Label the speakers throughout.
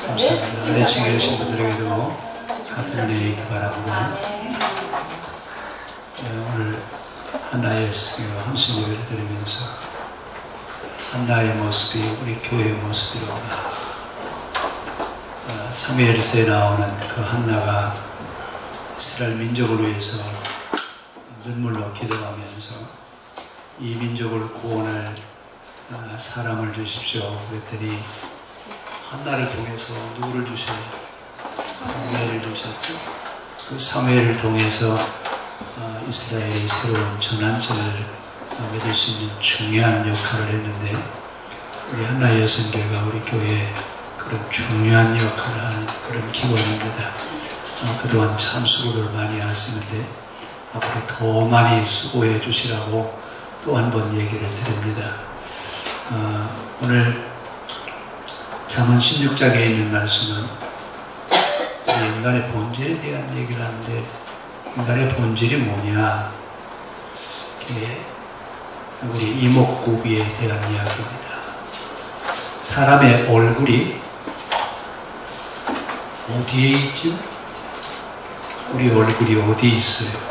Speaker 1: 감사합니다. 아래층에 계신 분들에게도 같은 은혜 있기 바랍니다. 오늘 한나의 함성 예배를 드리면서 한나의 모습이 우리 교회의 모습이로구나. 사무엘서에 나오는 그 한나가 이스라엘 민족을 위해서 눈물로 기도하면서 이 민족을 구원할 사람을 주십시오 그랬더니 한나를 통해서 누구를 주셔요? 사무엘을 주셨죠. 그 사무엘을 통해서 이스라엘의 새로운 전환점을 맺을 수 있는 중요한 역할을 했는데 우리 한나 여성교회가 우리 교회에 그런 중요한 역할을 하는 그런 기관입니다. 그동안 참 수고를 많이 하시는데 앞으로 더 많이 수고해 주시라고 또 한 번 얘기를 드립니다. 오늘 잠언 16장에 있는 말씀은 인간의 본질에 대한 얘기를 하는데 인간의 본질이 뭐냐? 우리 이목구비에 대한 이야기입니다. 사람의 얼굴이 어디에 있죠? 우리 얼굴이 어디 있어요?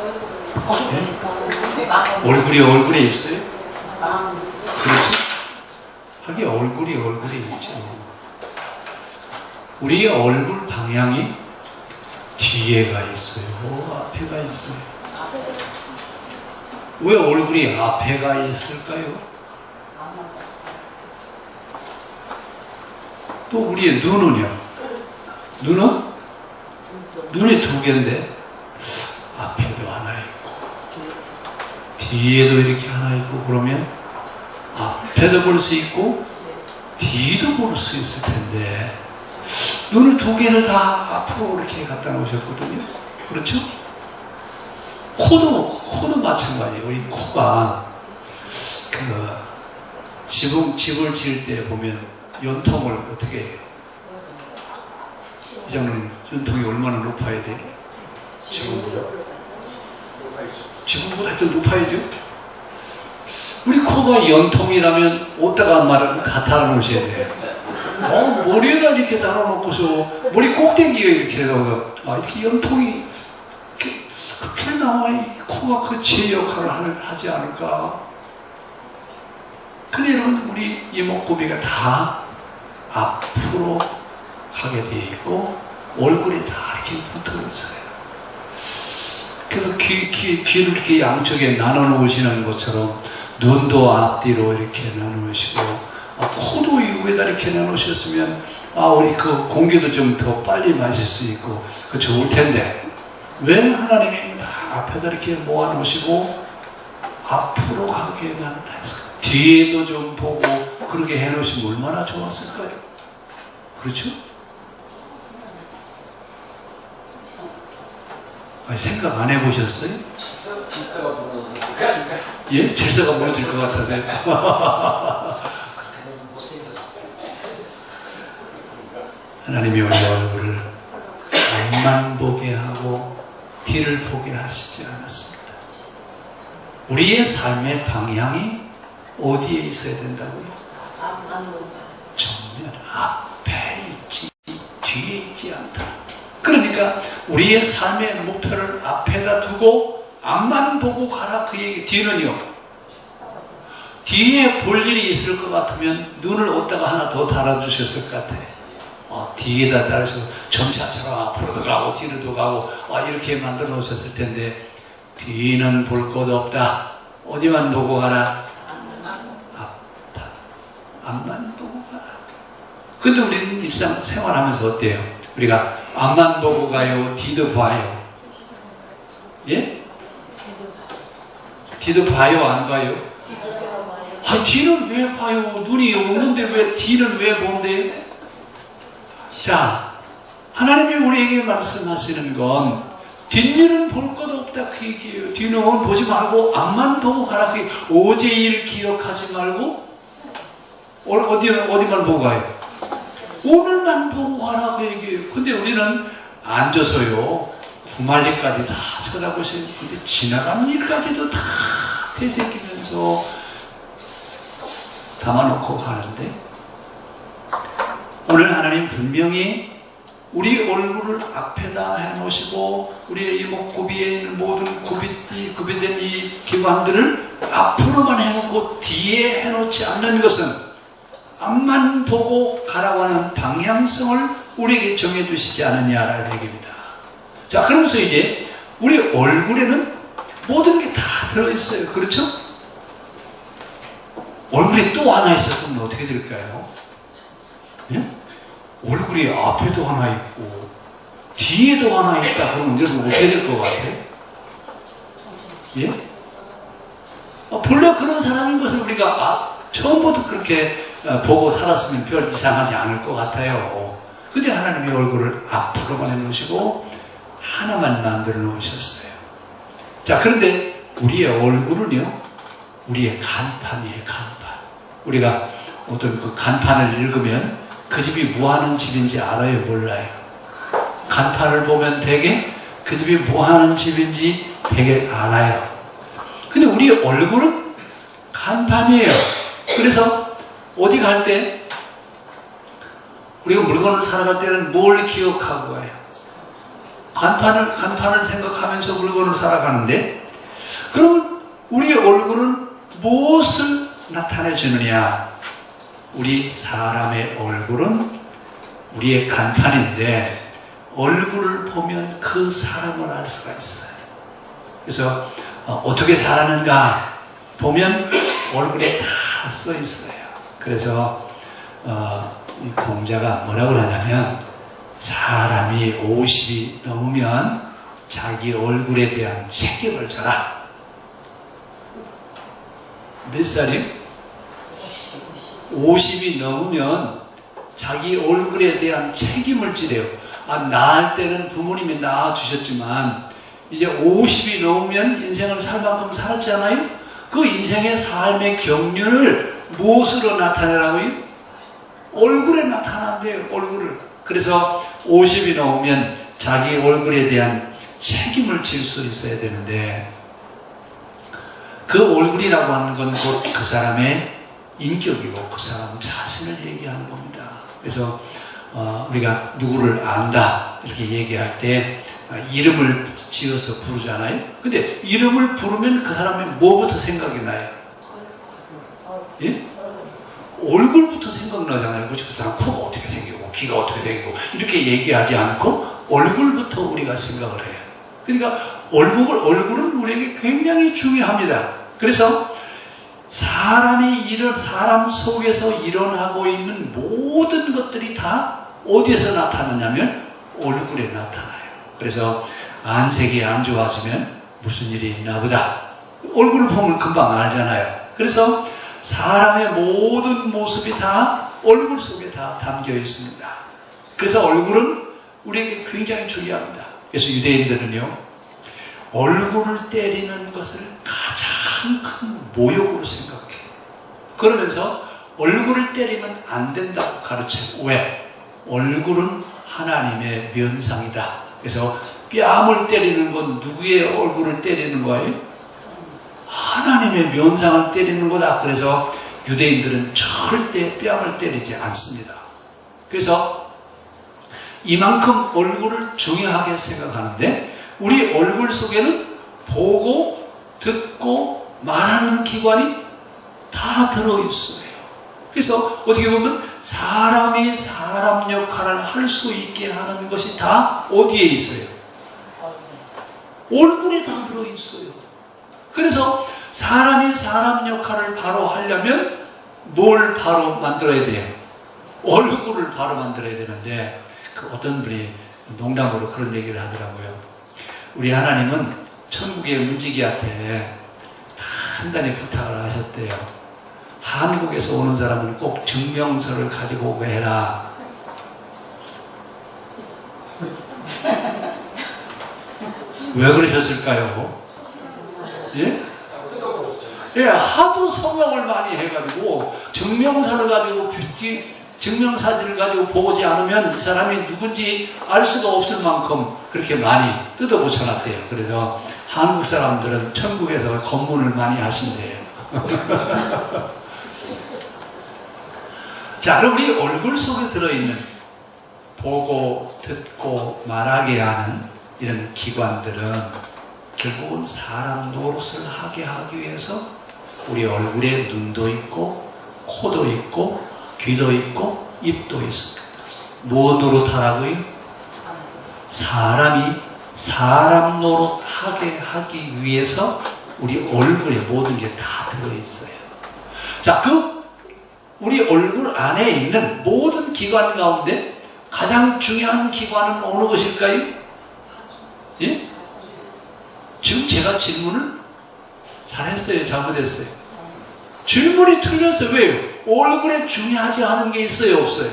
Speaker 1: 네? 얼굴에 있어요? 그렇지? 하긴 얼굴이 있죠. 우리의 얼굴 방향이 뒤에가 있어요? 앞에가 있어요? 왜 얼굴이 앞에가 있을까요? 또 우리의 눈은요? 눈이 두 개인데 앞에도 하나 있고 뒤에도 이렇게 하나 있고 그러면 앞에도 볼 수 있고 뒤도 볼 수 있을 텐데 눈을 두 개를 다 앞으로 이렇게 갖다 놓으셨거든요. 그렇죠? 코도 마찬가지예요. 우리 코가 집을 지을 때 보면 연통을 어떻게 해요? 이장님, 연통이 얼마나 높아야 돼요? 지금보다 하여튼 높아야죠? 우리 코가 연통이라면 어디다가 말을 갖다 놓으셔야 돼요. 머리에다 이렇게 달아놓고서 머리 꼭대기에 이렇게 해서 이렇게 연통이 그렇게 나와 코가 그 제 역할을 하지 않을까? 근데 여러분 우리 이목구비가 다 앞으로 가게 되어 있고 얼굴이 다 이렇게 붙어 있어요. 그래서 귀를 이렇게 양쪽에 나눠 놓으시는 것처럼 눈도 앞뒤로 이렇게 나눠 놓으시고 코도 위에다 이렇게 나누셨으면 우리 그 공기도 좀 더 빨리 마실 수 있고 그 좋을 텐데 왜 하나님이 다 앞에다 이렇게 모아 놓으시고 앞으로 가게만 했을까요? 뒤에도 좀 보고 그렇게 해 놓으시면 얼마나 좋았을까요? 그렇죠? 생각 안 해보셨어요?
Speaker 2: 질서가 무너져서
Speaker 1: 예? 질서가 무너질 것 같아서요? 하나님이 우리 얼굴을 앞만 보게 하고 뒤를 보게 하시지 않았습니다. 우리의 삶의 방향이 어디에 있어야 된다고요? 정면 앞에 있지 뒤에 있지 않다. 그러니까 우리의 삶의 목표를 앞에다 두고 앞만 보고 가라 그 얘기. 뒤는요? 뒤에 볼 일이 있을 것 같으면 눈을 어디다가 하나 더 달아주셨을 것 같아. 뒤에다 달아서 전차처럼 앞으로도 가고 뒤로도 가고 이렇게 만들어 놓으셨을 텐데 뒤는 볼 것 없다. 어디만 보고 가라? 앞만 보고 가라. 근데 우리는 일상 생활하면서 어때요? 우리가 앞만 보고 가요? 뒤도 봐요? 예? 뒤도 봐요? 안 봐요? 뒤는 왜 봐요? 눈이 없는데 왜 뒤는 왜 본대요? 자, 하나님이 우리에게 말씀하시는 건 뒷일은 볼 것 없다 그 얘기예요. 뒤는 보지 말고 앞만 보고 가라 그 얘기예요. 어제 일 기억하지 말고 어디만 보고 가요? 오늘만 보고 가라 그 얘기예요. 근데 우리는 앉아서요 구말리까지 다 쳐다보시는 근데 지나간 일까지도 다 되새기면서 담아놓고 가는데, 오늘 하나님 분명히 우리 얼굴을 앞에다 해놓으시고 우리의 이목구비에 있는 모든 구비된 이 기관들을 앞으로만 해놓고 뒤에 해놓지 않는 것은 앞만 보고 가라고 하는 방향성을 우리에게 정해주시지 않느냐라는 얘기입니다. 자, 그러면서 이제 우리 얼굴에는 모든 게 다 들어있어요. 그렇죠? 얼굴이 또 하나 있었으면 어떻게 될까요? 예? 얼굴이 앞에도 하나 있고 뒤에도 하나 있다 그러면 여러분 어떻게 될 것 같아요? 예? 본래 그런 사람인 것을 우리가 처음부터 그렇게 보고 살았으면 별 이상하지 않을 것 같아요. 근데 하나님의 얼굴을 앞으로만 해놓으시고 하나만 만들어 놓으셨어요. 자, 그런데 우리의 얼굴은요, 우리의 간판이에요. 간판. 우리가 어떤 그 간판을 읽으면 그 집이 뭐 하는 집인지 알아요? 몰라요? 간판을 보면 되게 그 집이 뭐 하는 집인지 되게 알아요. 근데 우리 얼굴은 간판이에요. 그래서 어디 갈 때, 우리가 물건을 사러 갈 때는 뭘 기억하고 가요? 간판을 생각하면서 물건을 사러 가는데, 그럼 우리 얼굴은 무엇을 나타내 주느냐? 우리 사람의 얼굴은 우리의 간판인데, 얼굴을 보면 그 사람을 알 수가 있어요. 그래서 어떻게 살았는가 보면 얼굴에 다 써 있어요. 그래서 이 공자가 뭐라고 하냐면, 사람이 50이 넘으면 자기 얼굴에 대한 책임을 져라. 몇 살이요? 50이 넘으면 자기 얼굴에 대한 책임을 지래요. 낳을 때는 부모님이 낳아주셨지만 이제 50이 넘으면 인생을 살 만큼 살았잖아요. 그 인생의 삶의 경륜을 무엇으로 나타내라고요? 얼굴에 나타난대요. 얼굴을. 그래서 50이 넘으면 자기 얼굴에 대한 책임을 질 수 있어야 되는데, 그 얼굴이라고 하는 건 곧 그 사람의 인격이고 그 사람 자신을 얘기하는 겁니다. 그래서 우리가 누구를 안다 이렇게 얘기할 때 이름을 지어서 부르잖아요. 근데 이름을 부르면 그 사람이 뭐부터 생각이 나요? 예? 얼굴부터 생각나잖아요. 그 사람 코가 어떻게 생기고 귀가 어떻게 생기고 이렇게 얘기하지 않고 얼굴부터 우리가 생각을 해요. 그러니까 얼굴은 우리에게 굉장히 중요합니다. 그래서 사람 속에서 일어나고 있는 모든 것들이 다 어디에서 나타나냐면 얼굴에 나타나요. 그래서 안색이 안 좋아지면 무슨 일이 있나 보다. 얼굴을 보면 금방 알잖아요. 그래서 사람의 모든 모습이 다 얼굴 속에 다 담겨 있습니다. 그래서 얼굴은 우리에게 굉장히 중요합니다. 그래서 유대인들은요, 얼굴을 때리는 것을 가장 큰 모욕으로 생각해요. 그러면서 얼굴을 때리면 안 된다고 가르쳐요. 왜? 얼굴은 하나님의 면상이다. 그래서 뺨을 때리는 건 누구의 얼굴을 때리는 거예요? 하나님의 면상을 때리는 거다. 그래서 유대인들은 절대 뺨을 때리지 않습니다. 그래서 이만큼 얼굴을 중요하게 생각하는데, 우리 얼굴 속에는 보고 듣고 말하는 기관이 다 들어있어요. 그래서 어떻게 보면 사람이 사람 역할을 할 수 있게 하는 것이 다 어디에 있어요? 얼굴에 다 들어있어요. 그래서 사람이 사람 역할을 바로 하려면 뭘 바로 만들어야 돼요? 얼굴을 바로 만들어야 되는데, 그 어떤 분이 농담으로 그런 얘기를 하더라고요. 우리 하나님은 천국의 문지기한테 단단히 부탁을 하셨대요. 한국에서 오는 사람은 꼭 증명서를 가지고 오게 해라. 왜 그러셨을까요? 예? 예, 하도 성형을 많이 해가지고 증명서를 가지고 증명사진을 가지고 보지 않으면 이 사람이 누군지 알 수가 없을 만큼 그렇게 많이 뜯어 고쳐놨대요. 그래서 한국 사람들은 천국에서 검문을 많이 하신대요. 자, 그럼 우리 얼굴 속에 들어있는 보고, 듣고, 말하게 하는 이런 기관들은 결국은 사람 노릇을 하게 하기 위해서 우리 얼굴에 눈도 있고, 코도 있고, 귀도 있고, 입도 있습니다. 뭐 노릇하라고요? 사람이 사람 노릇하게 하기 위해서 우리 얼굴에 모든 게 다 들어있어요. 자, 우리 얼굴 안에 있는 모든 기관 가운데 가장 중요한 기관은 어느 것일까요? 예? 지금 제가 질문을 잘했어요? 잘못했어요? 질문이 틀렸어요. 왜요? 얼굴에 중요하지 않은 게 있어요? 없어요?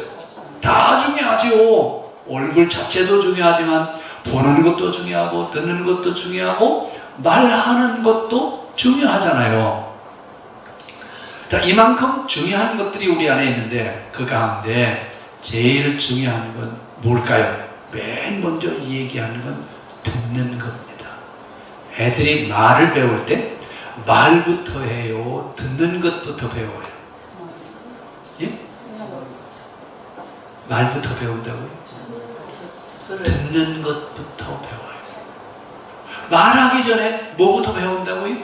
Speaker 1: 다 중요하죠. 얼굴 자체도 중요하지만 보는 것도 중요하고 듣는 것도 중요하고 말하는 것도 중요하잖아요. 자, 이만큼 중요한 것들이 우리 안에 있는데 그 가운데 제일 중요한 건 뭘까요? 맨 먼저 얘기하는 건 듣는 겁니다. 애들이 말을 배울 때 말부터 해요? 듣는 것부터 배워요? 예? 말부터 배운다고요? 듣는 것부터 배워요. 말하기 전에 뭐부터 배운다고요?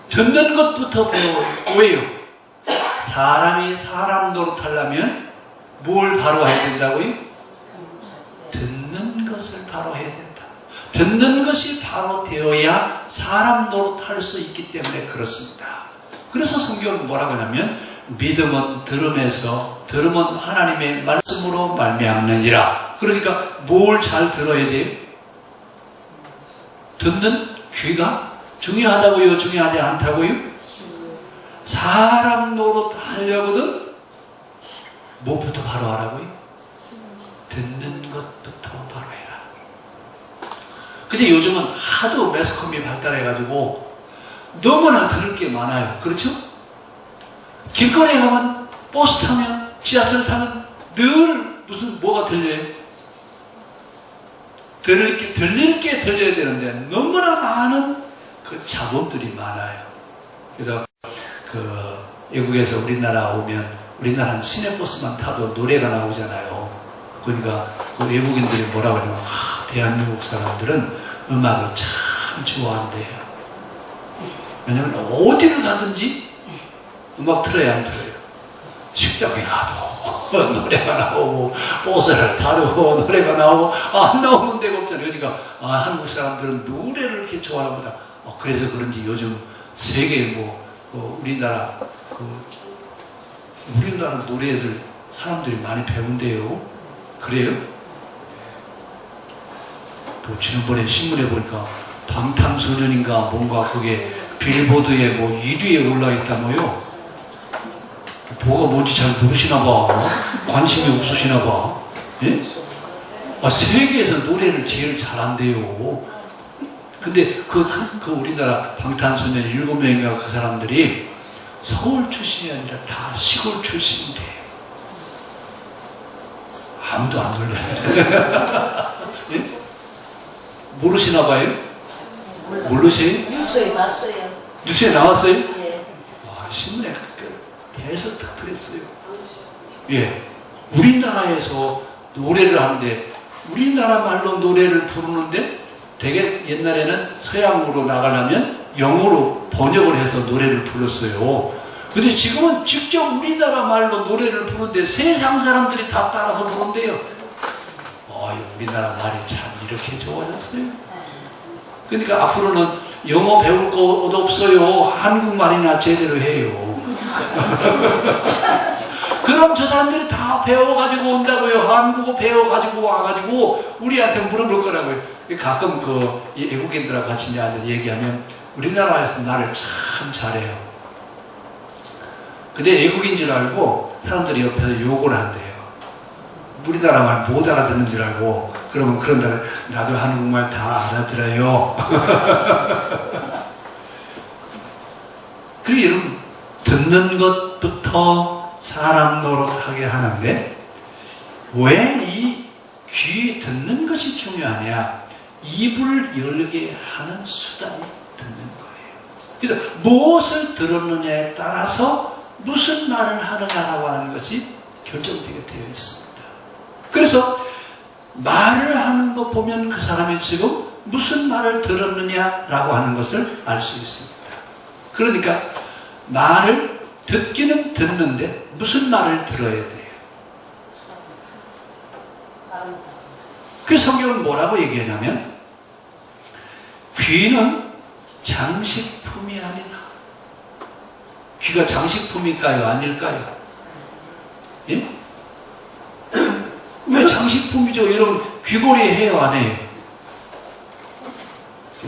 Speaker 1: 듣는 것부터 배워요. 왜요? 사람이 사람 노릇하려면 뭘 바로 해야 된다고요? 듣는 것을 바로 해야 된다. 듣는 것이 바로 되어야 사람 노릇할 수 있기 때문에 그렇습니다. 그래서 성경은 뭐라고 하냐면 믿음은 들음에서, 들음은 하나님의 말씀으로 말미암느니라. 그러니까 뭘 잘 들어야 돼요? 듣는 귀가 중요하다고요? 중요하지 않다고요? 사람 노릇 하려거든 뭐부터 바로 하라고요? 듣는 것부터 바로 해라. 근데 요즘은 하도 매스컴이 발달해가지고 너무나 들을 게 많아요. 그렇죠? 길거리에 가면, 버스 타면, 지하철 타면 늘 무슨 뭐가 들려요? 들릴 게 들려야 되는데 너무나 많은 그 잡음들이 많아요. 그래서 외국에서 우리나라 오면 우리나라는 시내버스만 타도 노래가 나오잖아요. 그러니까 그 외국인들이 뭐라고 하냐면 대한민국 사람들은 음악을 참 좋아한대요. 왜냐면 어디를 가든지 음악 틀어야 안 틀어요. 식당에 가도 노래가 나오고 버스를 타도 노래가 나오고 안 나오는 데가 없잖아요. 그러니까 한국 사람들은 노래를 이렇게 좋아합니다. 그래서 그런지 요즘 세계 우리나라 노래들 사람들이 많이 배운대요. 그래요? 지난번에 신문에 보니까 방탄소년인가 뭔가 그게 빌보드에 1위에 올라있다며요. 뭐가 뭔지 잘 모르시나 봐. 관심이 없으시나 봐. 예? 세계에서 노래를 제일 잘한대요. 근데 우리나라 방탄소년 7명인가 그 사람들이 서울 출신이 아니라 다 시골 출신인데 아무도 안 놀려요. 예? 모르시나 봐요? 모르세요?
Speaker 3: 뉴스에 봤어요.
Speaker 1: 뉴스에 나왔어요?
Speaker 3: 예.
Speaker 1: 신문에 대해서 특별했어요. 예. 우리나라에서 노래를 하는데 우리나라 말로 노래를 부르는데 되게 옛날에는 서양으로 나가려면 영어로 번역을 해서 노래를 불렀어요. 근데 지금은 직접 우리나라 말로 노래를 부르는데 세상 사람들이 다 따라서 부른대요. 우리나라 말이 참 이렇게 좋아졌어요. 그러니까 앞으로는 영어 배울 것도 없어요. 한국말이나 제대로 해요. 그럼 저 사람들이 다 배워가지고 온다고요. 한국어 배워가지고 와가지고 우리한테 물어볼 거라고요. 가끔 외국인들하고 같이 앉아서 얘기하면 우리나라에서 말을 참 잘해요. 근데 외국인 줄 알고 사람들이 옆에서 욕을 한대요. 우리나라 말 못 알아듣는 줄 알고. 그러면 그런다. 나도 한국말 다 알아들어요. 그리고 여러분, 듣는 것부터 사람 노릇하게 하는데 왜 이 귀 듣는 것이 중요하냐? 입을 열게 하는 수단이 듣는 거예요. 그래서 무엇을 들었느냐에 따라서 무슨 말을 하느냐라고 하는 것이 결정되게 되어 있습니다. 그래서 말을 하는 것 보면 그 사람이 지금 무슨 말을 들었느냐라고 하는 것을 알 수 있습니다. 그러니까 말을 듣기는 듣는데 무슨 말을 들어야 돼요? 그 성경은 뭐라고 얘기하냐면 귀는 장식품이 아니다. 귀가 장식품일까요? 아닐까요? 예? 왜 장식품이죠? 여러분 귀걸이 해요? 안 해요?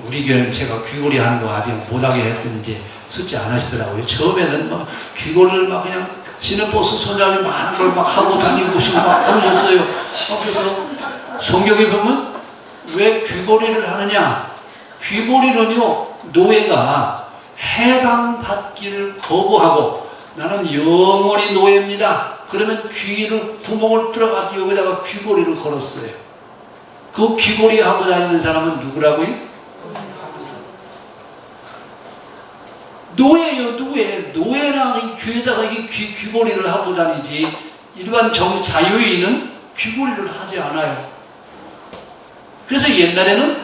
Speaker 1: 우리 교회는 제가 귀걸이 하는 거 아직 못하게 했더니 이제 쓰지 않으시더라고요. 처음에는 막 귀걸이를 막 그냥 시내버스 손잡이 많은 걸 막 하고 다니고 막 그러셨어요. 그래서 성경에 보면 왜 귀걸이를 하느냐? 귀걸이는요, 노예가 해방받기를 거부하고 나는 영원히 노예입니다. 그러면 귀를 구멍을 뚫어가지고 여기다가 귀걸이를 걸었어요. 그 귀걸이 하고 다니는 사람은 누구라고요? 노예요, 노예. 노예랑 이 귀에다가 이 귀걸이를 하고 다니지, 일반 자유인은 귀걸이를 하지 않아요. 그래서 옛날에는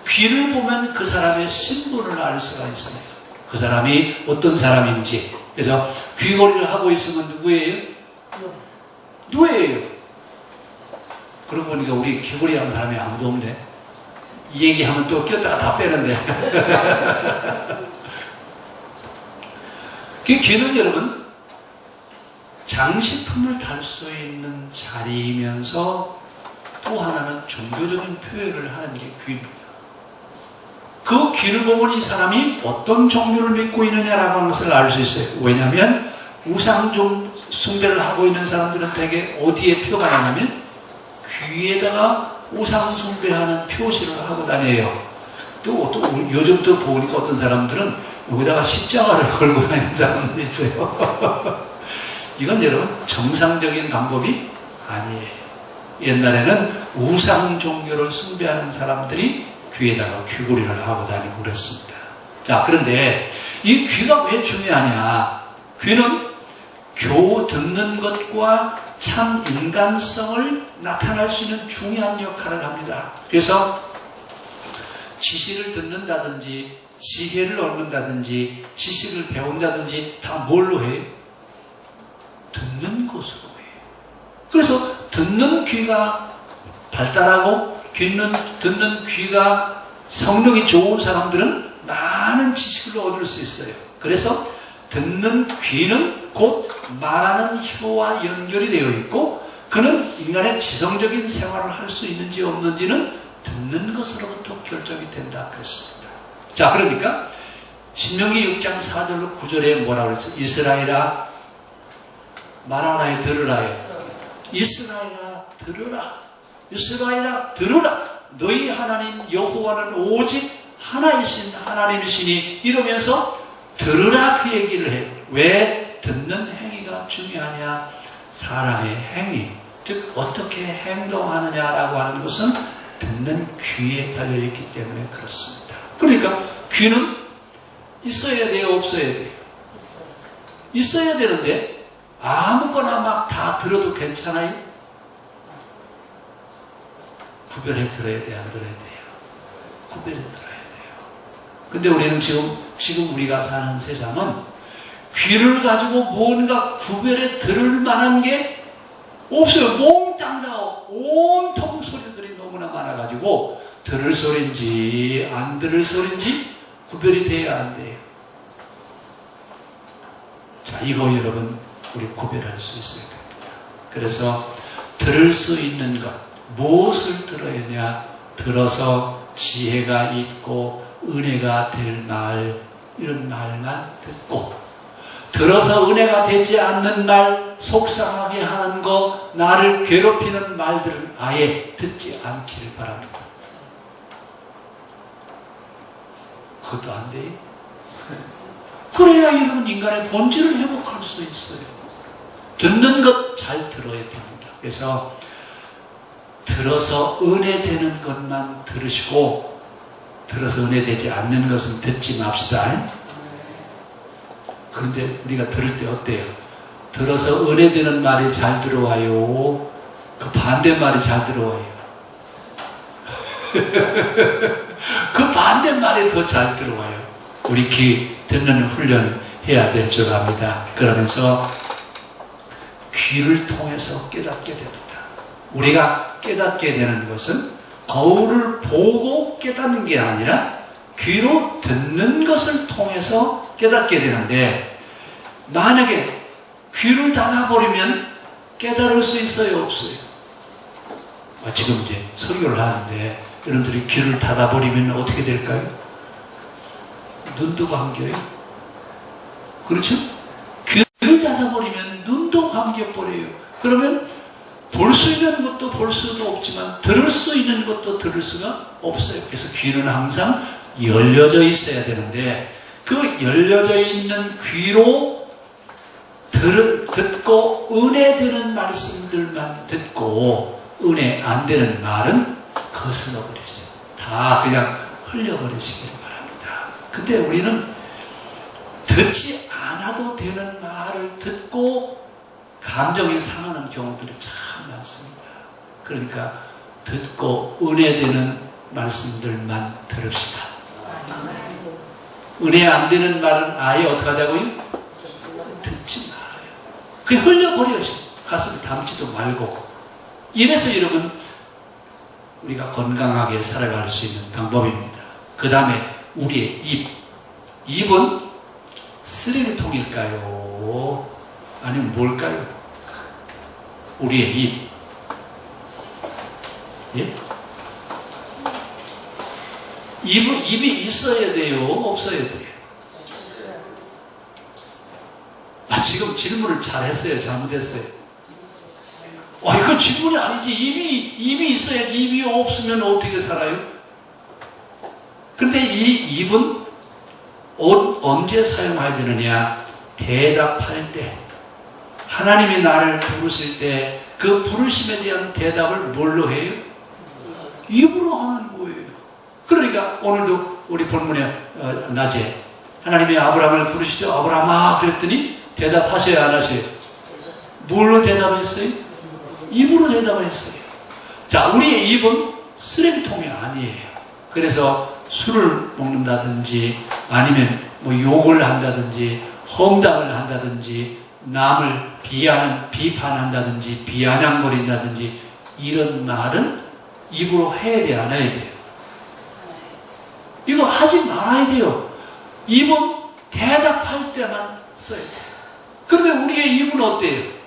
Speaker 1: 귀를 보면 그 사람의 신분을 알 수가 있어요. 그 사람이 어떤 사람인지. 그래서 귀걸이를 하고 있으면 누구예요? 노예예요. 그러고 보니까 우리 귀걸이 하는 사람이 아무도 없네. 이 얘기하면 또 꼈다가 다 빼는데. 그 귀는 여러분 장식품을 달 수 있는 자리이면서 또 하나는 종교적인 표현을 하는 게 귀입니다. 그 귀를 보면 이 사람이 어떤 종교를 믿고 있느냐라고 하는 것을 알 수 있어요. 왜냐하면 우상 숭배를 하고 있는 사람들은 되게 어디에 표가 나냐면 귀에다가 우상 숭배하는 표시를 하고 다녀요. 또 요즘 또 보니까 어떤 사람들은 여기다가 십자가를 걸고 다니는 사람도 있어요. 이건 여러분 정상적인 방법이 아니에요. 옛날에는 우상 종교를 숭배하는 사람들이 귀에다가 귀걸이를 하고 다니고 그랬습니다. 자, 그런데 이 귀가 왜 중요하냐? 귀는 듣는 것과 참 인간성을 나타낼 수 있는 중요한 역할을 합니다. 그래서 지시를 듣는다든지 지혜를 얻는다든지 지식을 배운다든지 다 뭘로 해요? 듣는 것으로 해요. 그래서 듣는 귀가 발달하고 듣는 귀가 성능이 좋은 사람들은 많은 지식을 얻을 수 있어요. 그래서 듣는 귀는 곧 말하는 혀와 연결이 되어 있고 그는 인간의 지성적인 생활을 할 수 있는지 없는지는 듣는 것으로부터 결정이 된다 그랬습니다. 자, 그러니까 신명기 6장 4절로 9절에 뭐라고 그랬어요? 이스라엘아 말하라에 들으라에 이스라엘아 들으라 이스라엘아 들으라 너희 하나님 여호와는 오직 하나이신 하나님이시니 이러면서 들으라 그 얘기를 해요. 왜 듣는 행위가 중요하냐? 사람의 행위, 즉 어떻게 행동하느냐라고 하는 것은 듣는 귀에 달려있기 때문에 그렇습니다. 그러니까 귀는 있어야 돼요? 없어야 돼요? 있어야 되는데 아무거나 막 다 들어도 괜찮아요? 구별해 들어야 돼, 안 들어야 돼요? 구별해 들어야 돼요. 근데 우리는 지금 우리가 사는 세상은 귀를 가지고 뭔가 구별해 들을 만한 게 없어요. 몽땅 다 온통 소리들이 너무나 많아가지고 들을 소리인지 안 들을 소리인지 구별이 돼야 안 돼요. 자, 이거 여러분 우리 구별할 수 있어야 됩니다. 그래서 들을 수 있는 것, 무엇을 들어야 하냐? 들어서 지혜가 있고 은혜가 될 말, 이런 말만 듣고, 들어서 은혜가 되지 않는 말, 속상하게 하는 거, 나를 괴롭히는 말들은 아예 듣지 않기를 바랍니다. 그것도 안 돼요? 그래야 여러분 인간의 본질을 회복할 수 있어요. 듣는 것 잘 들어야 됩니다. 그래서 들어서 은혜되는 것만 들으시고 들어서 은혜되지 않는 것은 듣지 맙시다. 그런데 우리가 들을 때 어때요? 들어서 은혜 되는 말이 잘 들어와요? 그 반대말이 잘 들어와요? 그 반대말이 더 잘 들어와요. 우리 귀 듣는 훈련 해야 될 줄 압니다. 그러면서 귀를 통해서 깨닫게 됩니다. 우리가 깨닫게 되는 것은 거울을 보고 깨닫는 게 아니라 귀로 듣는 것을 통해서 깨닫게 되는데, 만약에 귀를 닫아버리면 깨달을 수 있어요, 없어요? 지금 이제 설교를 하는데 여러분들이 귀를 닫아버리면 어떻게 될까요? 눈도 감겨요. 그렇죠? 귀를 닫아버리면 눈도 감겨버려요. 그러면 볼 수 있는 것도 볼 수도 없지만 들을 수 있는 것도 들을 수가 없어요. 그래서 귀는 항상 열려져 있어야 되는데, 그 열려져 있는 귀로 듣고 은혜 되는 말씀들만 듣고 은혜 안 되는 말은 거슬러 버리죠. 다 그냥 흘려버리시길 바랍니다. 근데 우리는 듣지 않아도 되는 말을 듣고 감정이 상하는 경우들이 참 많습니다. 그러니까 듣고 은혜 되는 말씀들만 들읍시다. 은혜 안 되는 말은 아예 어떻게 하자고요? 듣지 말아요. 그게 흘려버려요. 가슴을 담지도 말고. 이래서 여러분, 우리가 건강하게 살아갈 수 있는 방법입니다. 그 다음에 우리의 입. 입은 쓰레기통일까요? 아니면 뭘까요? 우리의 입. 예? 입이 있어야 돼요? 없어야 돼요? 지금 질문을 잘 했어요? 잘못했어요? 이건 질문이 아니지. 입이 있어야지. 입이 없으면 어떻게 살아요? 근데 이 입은 언제 사용해야 되느냐? 대답할 때. 하나님이 나를 부르실 때 그 부르심에 대한 대답을 뭘로 해요? 입으로 하는 거예요. 그러니까 오늘도 우리 본문에 낮에 하나님이 아브라함을 부르시죠. 아브라함아 그랬더니 대답하셔야 안 하셔요? 뭘로 대답했어요? 입으로 대답을 했어요. 자, 우리의 입은 쓰레기통이 아니에요. 그래서 술을 먹는다든지 아니면 욕을 한다든지 험담을 한다든지 남을 비판한다든지 비아냥거린다든지 이런 말은 입으로 해야 돼, 안 해야 돼요? 이거 하지 말아야 돼요. 입은 대답할 때만 써야 돼요. 그런데 우리의 입은 어때요?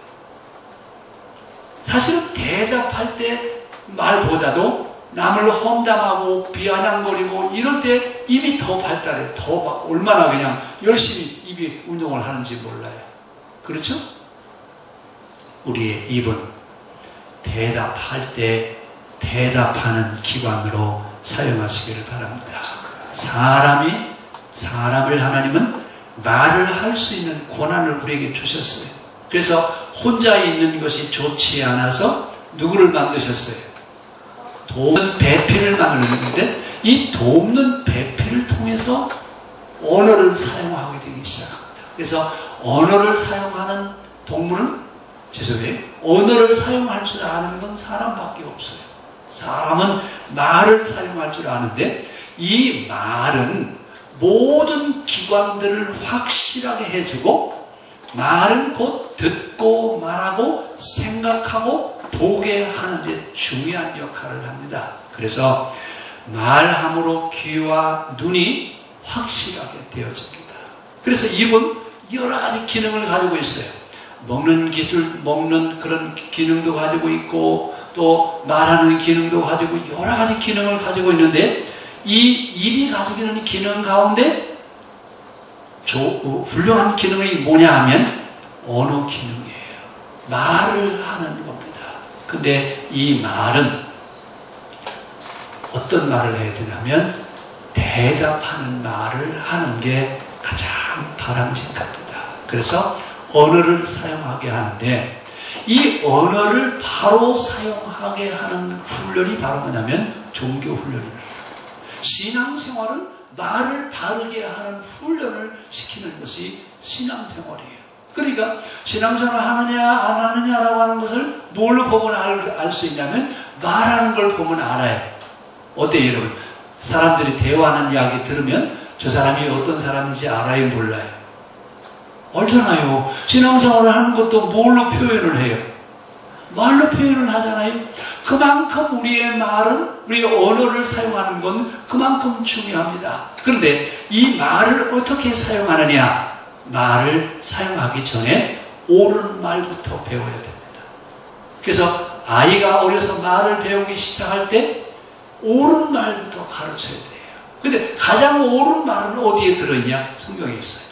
Speaker 1: 사실은 대답할 때 말보다도 남을 험담하고 비아냥거리고 이럴 때 입이 더 발달해요. 더 막 얼마나 그냥 열심히 입이 운동을 하는지 몰라요. 그렇죠? 우리의 입은 대답할 때 대답하는 기관으로 사용하시기를 바랍니다. 사람을 하나님은 말을 할 수 있는 권한을 우리에게 주셨어요. 그래서 혼자 있는 것이 좋지 않아서 누구를 만드셨어요? 돕는 배필을 만들었는데 이 돕는 배필을 통해서 언어를 사용하게 되기 시작합니다. 그래서 언어를 사용하는 동물은 언어를 사용할 줄 아는 건 사람밖에 없어요. 사람은 말을 사용할 줄 아는데 이 말은 모든 기관들을 확실하게 해주고 말은 곧 듣고 말하고 생각하고 보게 하는 데 중요한 역할을 합니다. 그래서 말함으로 귀와 눈이 확실하게 되어집니다. 그래서 입은 여러 가지 기능을 가지고 있어요. 먹는 기술, 먹는 그런 기능도 가지고 있고 또 말하는 기능도 가지고 여러 가지 기능을 가지고 있는데 이 입이 가지고 있는 기능 가운데 훌륭한 기능이 뭐냐 하면 언어 기능이에요. 말을 하는 겁니다. 근데 이 말은 어떤 말을 해야 되냐면 대답하는 말을 하는 게 가장 바람직합니다. 그래서 언어를 사용하게 하는데 이 언어를 바로 사용하게 하는 훈련이 바로 뭐냐면 종교 훈련입니다. 신앙생활은 말을 바르게 하는 훈련을 시키는 것이 신앙생활이에요. 그러니까 신앙생활을 하느냐 안 하느냐라고 하는 것을 뭘로 보면 알 수 있냐면 말하는 걸 보면 알아요. 어때요 여러분? 사람들이 대화하는 이야기 들으면 저 사람이 어떤 사람인지 알아요 몰라요? 알잖아요. 신앙생활을 하는 것도 뭘로 표현을 해요? 말로 표현을 하잖아요. 그만큼 우리의 말은, 우리의 언어를 사용하는 건 그만큼 중요합니다. 그런데 이 말을 어떻게 사용하느냐? 말을 사용하기 전에 옳은 말부터 배워야 됩니다. 그래서 아이가 어려서 말을 배우기 시작할 때 옳은 말부터 가르쳐야 돼요. 근데 가장 옳은 말은 어디에 들어있냐? 성경에 있어요.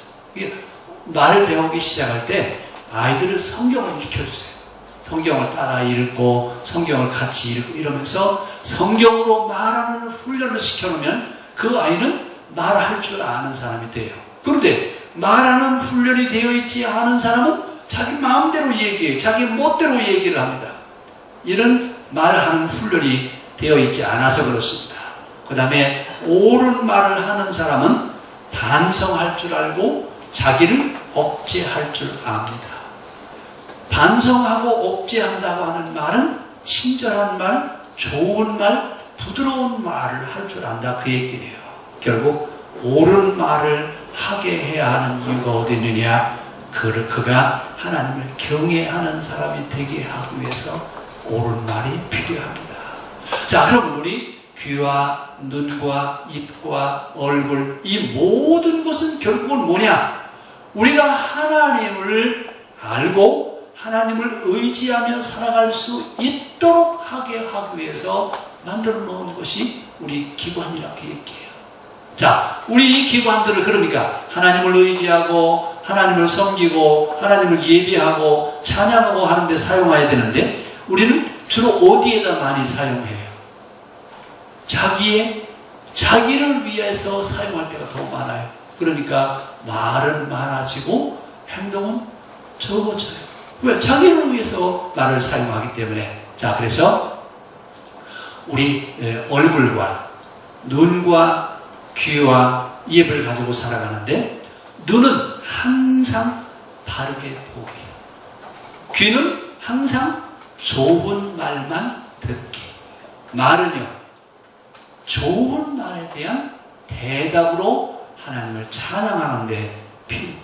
Speaker 1: 말을 배우기 시작할 때 아이들은 성경을 익혀주세요. 성경을 따라 읽고 성경을 같이 읽고 이러면서 성경으로 말하는 훈련을 시켜놓으면 그 아이는 말할 줄 아는 사람이 돼요. 그런데 말하는 훈련이 되어 있지 않은 사람은 자기 마음대로 얘기해요. 자기 멋대로 얘기를 합니다. 이런 말하는 훈련이 되어 있지 않아서 그렇습니다. 그 다음에 옳은 말을 하는 사람은 반성할 줄 알고 자기를 억제할 줄 압니다. 반성하고 억제한다고 하는 말은 친절한 말, 좋은 말, 부드러운 말을 할 줄 안다 그 얘기예요. 결국 옳은 말을 하게 해야 하는 이유가 어디 있느냐? 그가 하나님을 경외하는 사람이 되게 하기 위해서 옳은 말이 필요합니다. 자, 그럼 우리 귀와 눈과 입과 얼굴 이 모든 것은 결국은 뭐냐? 우리가 하나님을 알고 하나님을 의지하며 살아갈 수 있도록 하게 하기 위해서 만들어 놓은 것이 우리 기관이라고 얘기해요. 자, 우리 이 기관들을 그러니까 하나님을 의지하고 하나님을 섬기고 하나님을 예배하고 찬양하고 하는 데 사용해야 되는데 우리는 주로 어디에다 많이 사용해요? 자기를 위해서 사용할 때가 더 많아요. 그러니까 말은 많아지고 행동은 적어져요. 왜? 자기를 위해서 말을 사용하기 때문에. 자, 그래서 우리 얼굴과 눈과 귀와 입을 가지고 살아가는데 눈은 항상 바르게 보기, 귀는 항상 좋은 말만 듣기, 말은요 좋은 말에 대한 대답으로 하나님을 찬양하는 데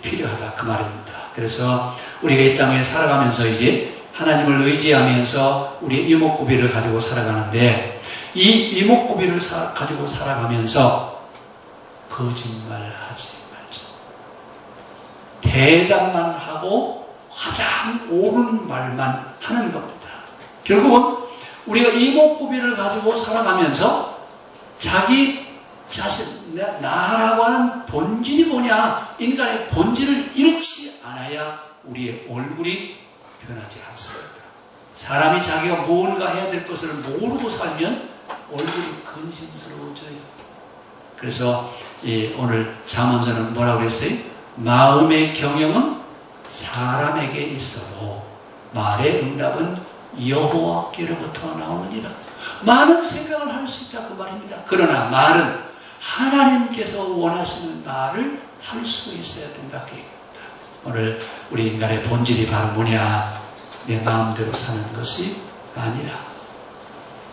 Speaker 1: 필요하다 그 말입니다. 그래서 우리가 이 땅에 살아가면서 이제 하나님을 의지하면서 우리의 이목구비를 가지고 살아가는데 이 이목구비를 가지고 살아가면서 거짓말하지 말자. 대답만 하고 가장 옳은 말만 하는 겁니다. 결국은 우리가 이목구비를 가지고 살아가면서 자기 자신, 나라고 하는 본질이 뭐냐? 인간의 본질을 잃지 않아야 우리의 얼굴이 변하지 않습니다. 사람이 자기가 무언가 해야 될 것을 모르고 살면 얼굴이 근심스러워져요. 그래서 오늘 잠언서는 뭐라고 그랬어요? 마음의 경영은 사람에게 있어도 말의 응답은 여호와께로부터 나오느니라. 많은 생각을 할 수 있다 그 말입니다. 그러나 말은 하나님께서 원하시는 말을 할 수 있어야 된다 그 얘기입니다. 오늘 우리 인간의 본질이 바로 뭐냐? 내 마음대로 사는 것이 아니라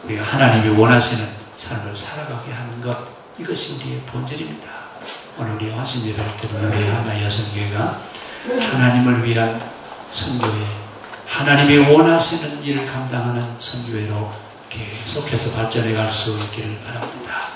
Speaker 1: 우리가 하나님이 원하시는 삶을 살아가게 하는 것, 이것이 우리의 본질입니다. 오늘 우리 화신 예배할 때는 우리 하나 여성교회가 하나님을 위한 선교회, 하나님이 원하시는 일을 감당하는 선교회로 계속해서 발전해 갈 수 있기를 바랍니다.